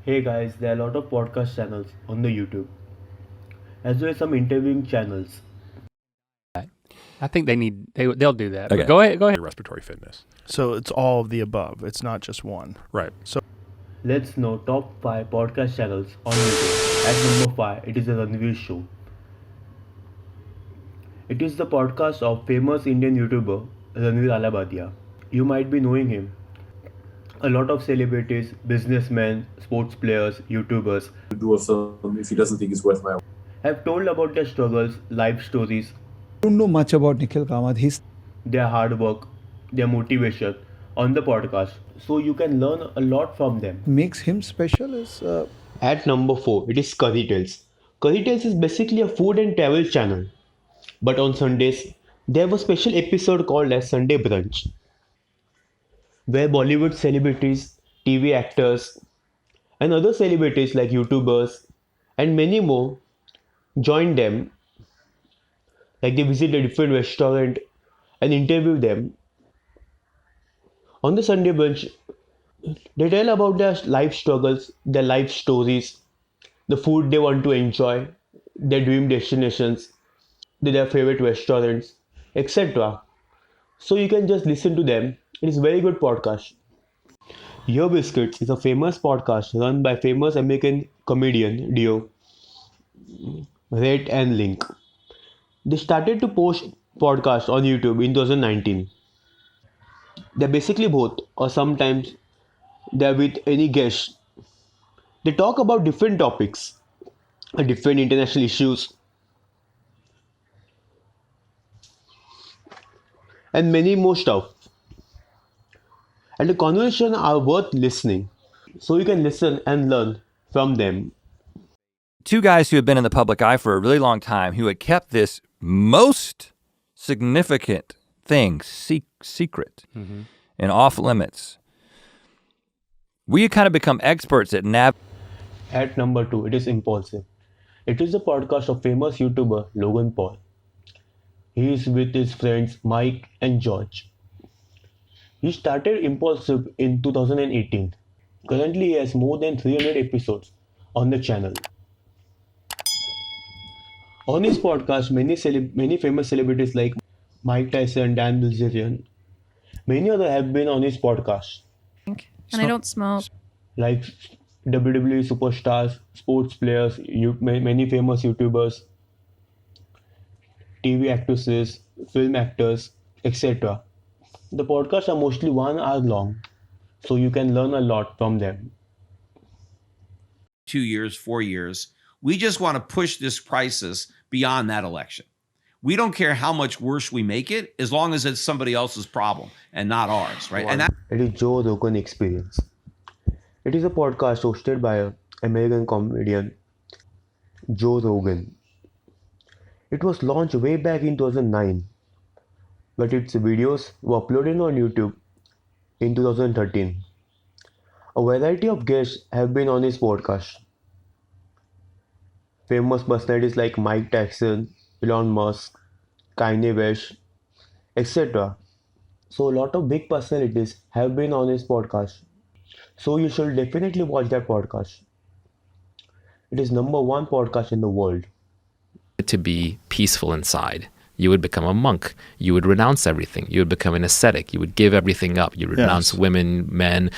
Hey guys, there are a lot of podcast channels on the YouTube, as well as some interviewing channels. I think they'll do that. Okay. But go ahead. Respiratory fitness. So it's all of the above. It's not just one. Right. So Let's know top 5 podcast channels on YouTube. At number 5, it is the Ranveer Show. It is the podcast of famous Indian YouTuber Ranveer Allahbadia. You might be knowing him. A lot of celebrities, businessmen, sports players, YouTubers do a film if he doesn't think it's worth my while. have told about their struggles, life stories, I don't know much about Nikhil Kamath. He's their hard work, their motivation on the podcast. So you can learn a lot from them. makes him special is At number 4, it is Curvy Tales. Curvy Tales is basically a food and travel channel. But on Sundays, they have a special episode called as Sunday Brunch, where Bollywood celebrities, TV actors, and other celebrities like YouTubers and many more join them. Like they visit a different restaurant and interview them. On the Sunday Brunch, they tell about their life struggles, their life stories, the food they want to enjoy, their dream destinations, their favorite restaurants, etc. So you can just listen to them. It is a very good podcast. Your Biscuits is a famous podcast run by famous American comedian duo Rhett and Link. They started to post podcasts on YouTube in 2019. They're basically both, or sometimes they're with any guest. They talk about different topics, different international issues, and many more stuff. And the conversations are worth listening. So you can listen and learn from them. Two guys who had been in the public eye for a really long time who had kept this most significant thing secret and off limits. We had kind of become experts at At number 2, it is Impulsive. It is a podcast of famous YouTuber Logan Paul. He is with his friends Mike and George. He started Impulsive in 2018. Currently, he has more than 300 episodes on the channel. On his podcast, many famous celebrities like Mike Tyson, Dan Bilzerian, many others have been on his podcast. And I don't smoke. Like WWE superstars, sports players, many famous YouTubers, TV actresses, film actors, etc. The podcasts are mostly 1 hour long, so you can learn a lot from them. 2 years, 4 years. We just want to push this crisis beyond that election. We don't care how much worse we make it, as long as it's somebody else's problem and not ours, right? And that It is Joe Rogan Experience. It is a podcast hosted by an American comedian, Joe Rogan. It was launched way back in 2009, but its videos were uploaded on YouTube in 2013. A variety of guests have been on his podcast. Famous personalities like Mike Tyson, Elon Musk, Kanye West, etc. So a lot of big personalities have been on his podcast. So you should definitely watch that podcast. It is number 1 podcast in the world. To be peaceful inside. You would become a monk. You would renounce everything. You would become an ascetic. You would give everything up. You would renounce women, men.